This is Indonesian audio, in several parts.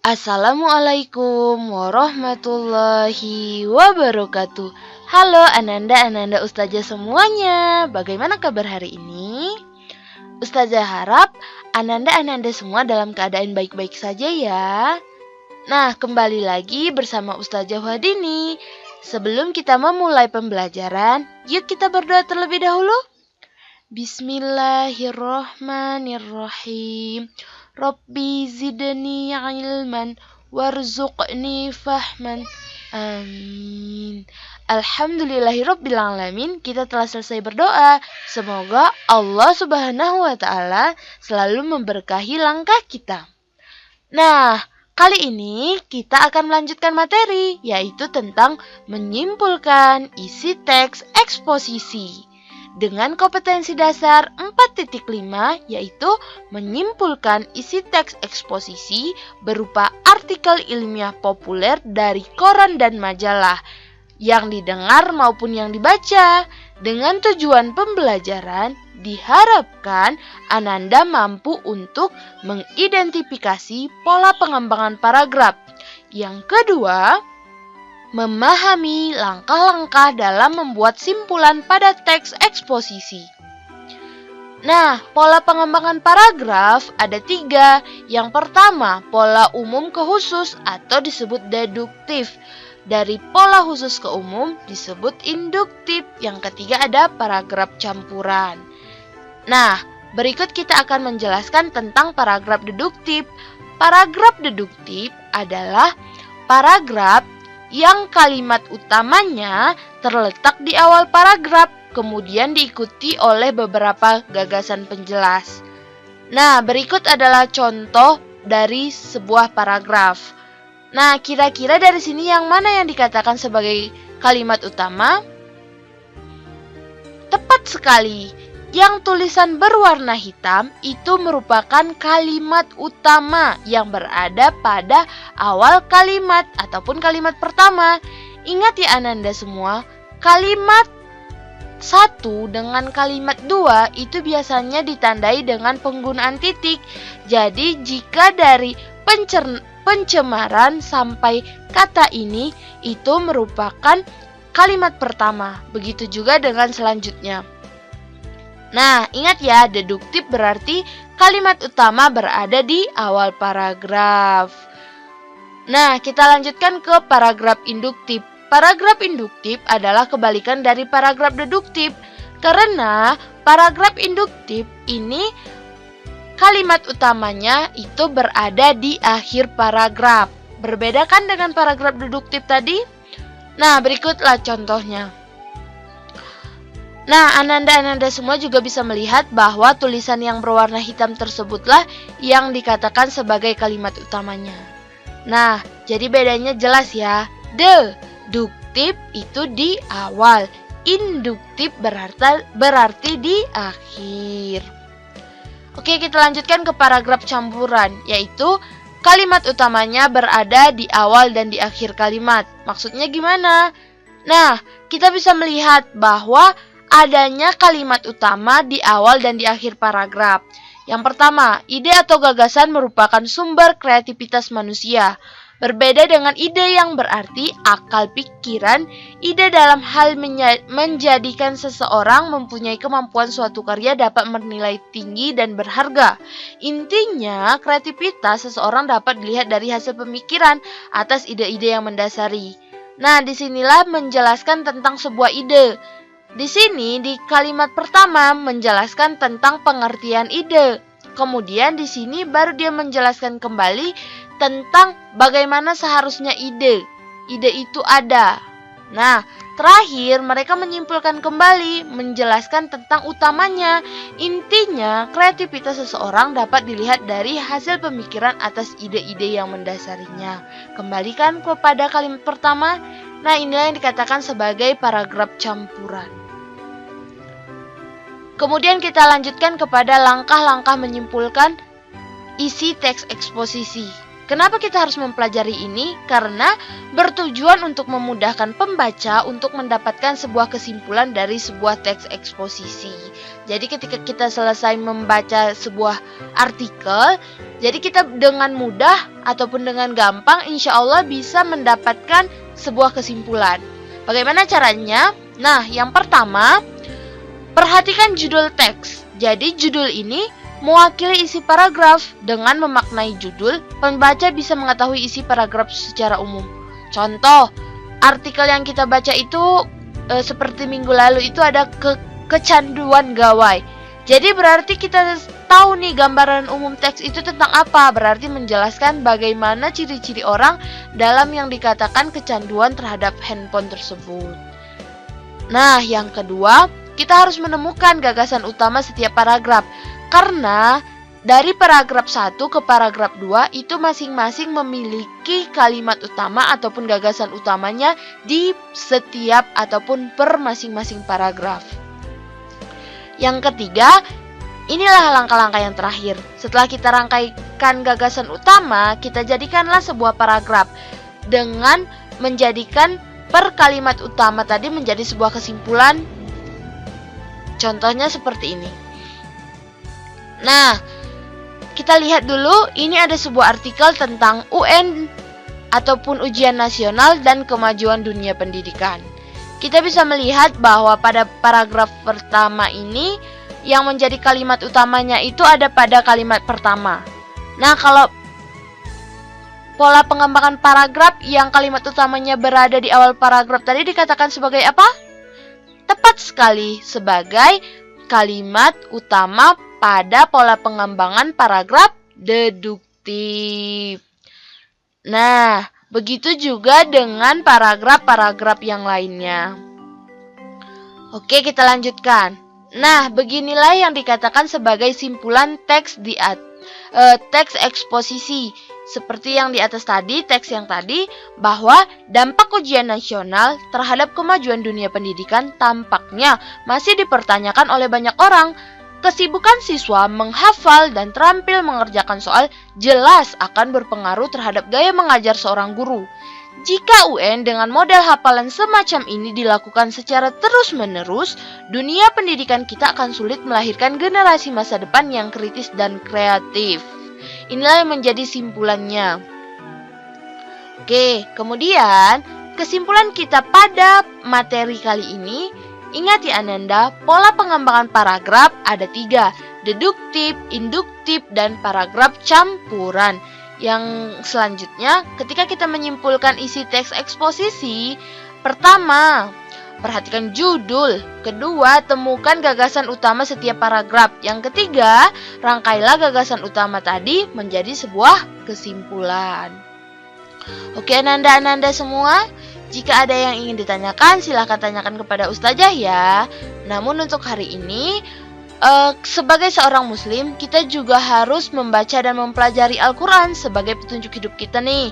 Assalamualaikum warahmatullahi wabarakatuh. Halo Ananda Ustazah semuanya. Bagaimana kabar hari ini? Ustazah harap Ananda semua dalam keadaan baik-baik saja ya. Nah, kembali lagi bersama Ustazah Wadini. Sebelum kita memulai pembelajaran, yuk kita berdoa terlebih dahulu. Bismillahirrahmanirrahim. Rabbi zidni ilman warzuqni fahman. Amin. Alhamdulillahirrabbilalamin. Kita telah selesai berdoa. Semoga Allah subhanahu wa ta'ala selalu memberkahi langkah kita. Nah, kali ini kita akan melanjutkan materi, yaitu tentang menyimpulkan isi teks eksposisi dengan kompetensi dasar 4.5, yaitu menyimpulkan isi teks eksposisi berupa artikel ilmiah populer dari koran dan majalah yang didengar maupun yang dibaca. Dengan tujuan pembelajaran, diharapkan Ananda mampu untuk mengidentifikasi pola pengembangan paragraf. Yang kedua, memahami langkah-langkah dalam membuat simpulan pada teks eksposisi. Nah, pola pengembangan paragraf ada 3. Yang pertama, pola umum ke khusus atau disebut deduktif. Dari pola khusus ke umum disebut induktif. Yang ketiga ada paragraf campuran. Nah, berikut kita akan menjelaskan tentang paragraf deduktif. Paragraf deduktif adalah paragraf yang kalimat utamanya terletak di awal paragraf, kemudian diikuti oleh beberapa gagasan penjelas. Nah, berikut adalah contoh dari sebuah paragraf. Nah, kira-kira dari sini yang mana yang dikatakan sebagai kalimat utama? Tepat sekali. Yang tulisan berwarna hitam itu merupakan kalimat utama yang berada pada awal kalimat ataupun kalimat pertama. Ingat ya Ananda semua, kalimat 1 dengan kalimat 2 itu biasanya ditandai dengan penggunaan titik. Jadi jika dari pencemaran sampai kata ini itu merupakan kalimat pertama. Begitu juga dengan selanjutnya. Nah, ingat ya, deduktif berarti kalimat utama berada di awal paragraf. Nah, kita lanjutkan ke paragraf induktif. Paragraf induktif adalah kebalikan dari paragraf deduktif. Karena paragraf induktif ini kalimat utamanya itu berada di akhir paragraf. Berbeda kan dengan paragraf deduktif tadi? Nah, berikutlah contohnya. Nah, Ananda semua juga bisa melihat bahwa tulisan yang berwarna hitam tersebutlah yang dikatakan sebagai kalimat utamanya. Nah, jadi bedanya jelas ya. Deduktif itu di awal, induktif berarti di akhir. Oke, kita lanjutkan ke paragraf campuran, yaitu kalimat utamanya berada di awal dan di akhir kalimat. Maksudnya gimana? Nah, kita bisa melihat bahwa adanya kalimat utama di awal dan di akhir paragraf. Yang pertama, ide atau gagasan merupakan sumber kreativitas manusia. Berbeda dengan ide yang berarti akal pikiran, ide dalam hal menjadikan seseorang mempunyai kemampuan suatu karya dapat bernilai tinggi dan berharga. Intinya, kreativitas seseorang dapat dilihat dari hasil pemikiran atas ide-ide yang mendasari. Nah, disinilah menjelaskan tentang sebuah ide. Di sini di kalimat pertama menjelaskan tentang pengertian ide. Kemudian di sini baru dia menjelaskan kembali tentang bagaimana seharusnya ide itu ada. Nah, terakhir mereka menyimpulkan kembali menjelaskan tentang utamanya. Intinya, kreativitas seseorang dapat dilihat dari hasil pemikiran atas ide-ide yang mendasarinya. Kembalikan kepada kalimat pertama. Nah, inilah yang dikatakan sebagai paragraf campuran. Kemudian kita lanjutkan kepada langkah-langkah menyimpulkan isi teks eksposisi. Kenapa kita harus mempelajari ini? Karena bertujuan untuk memudahkan pembaca untuk mendapatkan sebuah kesimpulan dari sebuah teks eksposisi. Jadi ketika kita selesai membaca sebuah artikel, jadi kita dengan mudah ataupun dengan gampang insya Allah bisa mendapatkan sebuah kesimpulan. Bagaimana caranya? Nah, yang pertama, perhatikan judul teks. Jadi judul ini mewakili isi paragraf. Dengan memaknai judul, pembaca bisa mengetahui isi paragraf secara umum. Contoh, artikel yang kita baca itu seperti minggu lalu itu ada kecanduan gawai. Jadi berarti kita tahu nih gambaran umum teks itu tentang apa. Berarti menjelaskan bagaimana ciri-ciri orang dalam yang dikatakan kecanduan terhadap handphone tersebut. Nah, yang kedua, kita harus menemukan gagasan utama setiap paragraf. Karena dari paragraf 1 ke paragraf 2 itu masing-masing memiliki kalimat utama ataupun gagasan utamanya di setiap ataupun per masing-masing paragraf. Yang ketiga, inilah langkah-langkah yang terakhir. Setelah kita rangkaikan gagasan utama, kita jadikanlah sebuah paragraf dengan menjadikan per kalimat utama tadi menjadi sebuah kesimpulan. Contohnya seperti ini. Nah, kita lihat dulu, ini ada sebuah artikel tentang UN ataupun ujian nasional dan kemajuan dunia pendidikan. Kita bisa melihat bahwa pada paragraf pertama ini yang menjadi kalimat utamanya itu ada pada kalimat pertama. Nah, kalau pola pengembangan paragraf yang kalimat utamanya berada di awal paragraf tadi dikatakan sebagai apa? Tepat sekali, sebagai kalimat utama pada pola pengembangan paragraf deduktif. Nah, begitu juga dengan paragraf-paragraf yang lainnya. Oke, kita lanjutkan. Nah, beginilah yang dikatakan sebagai simpulan teks teks eksposisi. Seperti yang di atas tadi, teks yang tadi, bahwa dampak ujian nasional terhadap kemajuan dunia pendidikan tampaknya masih dipertanyakan oleh banyak orang. Kesibukan siswa menghafal dan terampil mengerjakan soal jelas akan berpengaruh terhadap gaya mengajar seorang guru. Jika UN dengan model hafalan semacam ini dilakukan secara terus-menerus, dunia pendidikan kita akan sulit melahirkan generasi masa depan yang kritis dan kreatif. Inilah yang menjadi simpulannya. Oke, kemudian kesimpulan kita pada materi kali ini. Ingat ya Ananda, pola pengembangan paragraf ada 3, deduktif, induktif, dan paragraf campuran. Yang selanjutnya, ketika kita menyimpulkan isi teks eksposisi, pertama, perhatikan judul. Kedua, temukan gagasan utama setiap paragraf. Yang ketiga, rangkailah gagasan utama tadi menjadi sebuah kesimpulan. Oke Ananda-ananda semua, jika ada yang ingin ditanyakan, silahkan tanyakan kepada Ustazah ya. Namun untuk hari ini, sebagai seorang muslim, kita juga harus membaca dan mempelajari Al-Quran sebagai petunjuk hidup kita nih.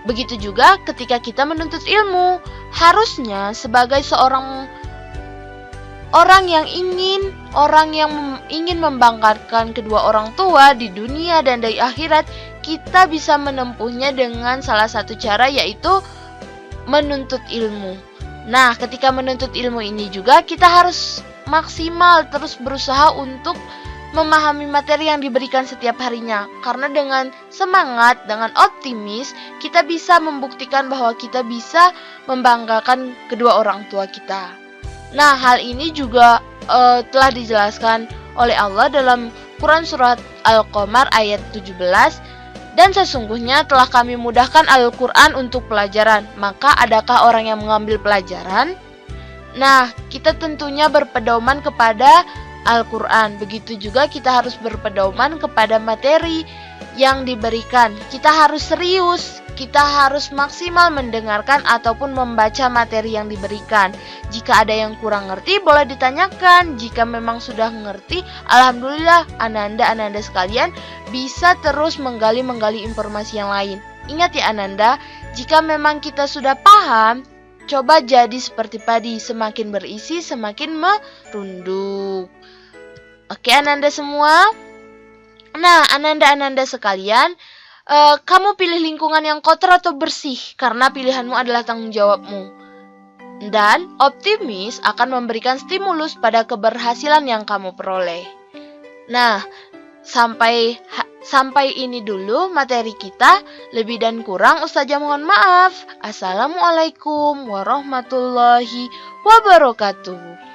Begitu juga ketika kita menuntut ilmu. Harusnya sebagai seorang orang yang ingin membanggakan kedua orang tua di dunia dan di akhirat, kita bisa menempuhnya dengan salah satu cara, yaitu menuntut ilmu. Nah, ketika menuntut ilmu ini juga kita harus maksimal terus berusaha untuk memahami materi yang diberikan setiap harinya. Karena dengan semangat, dengan optimis, kita bisa membuktikan bahwa kita bisa membanggakan kedua orang tua kita. Nah, hal ini juga telah dijelaskan oleh Allah dalam Quran surat Al-Qamar ayat 17. Dan sesungguhnya telah kami mudahkan Al-Quran untuk pelajaran. Maka adakah orang yang mengambil pelajaran? Nah, kita tentunya berpedoman kepada Al-Quran. Begitu juga kita harus berpedoman kepada materi yang diberikan. Kita harus serius, kita harus maksimal mendengarkan ataupun membaca materi yang diberikan. Jika ada yang kurang ngerti, boleh ditanyakan. Jika memang sudah ngerti, alhamdulillah Ananda sekalian bisa terus menggali informasi yang lain. Ingat ya Ananda, jika memang kita sudah paham, coba jadi seperti padi, semakin berisi semakin merunduk. Oke Ananda semua. Nah, Ananda sekalian, kamu pilih lingkungan yang kotor atau bersih, karena pilihanmu adalah tanggung jawabmu. Dan optimis akan memberikan stimulus pada keberhasilan yang kamu peroleh. Nah, sampai ini dulu materi kita. Lebih dan kurang Ustazah mohon maaf. Assalamualaikum warahmatullahi wabarakatuh.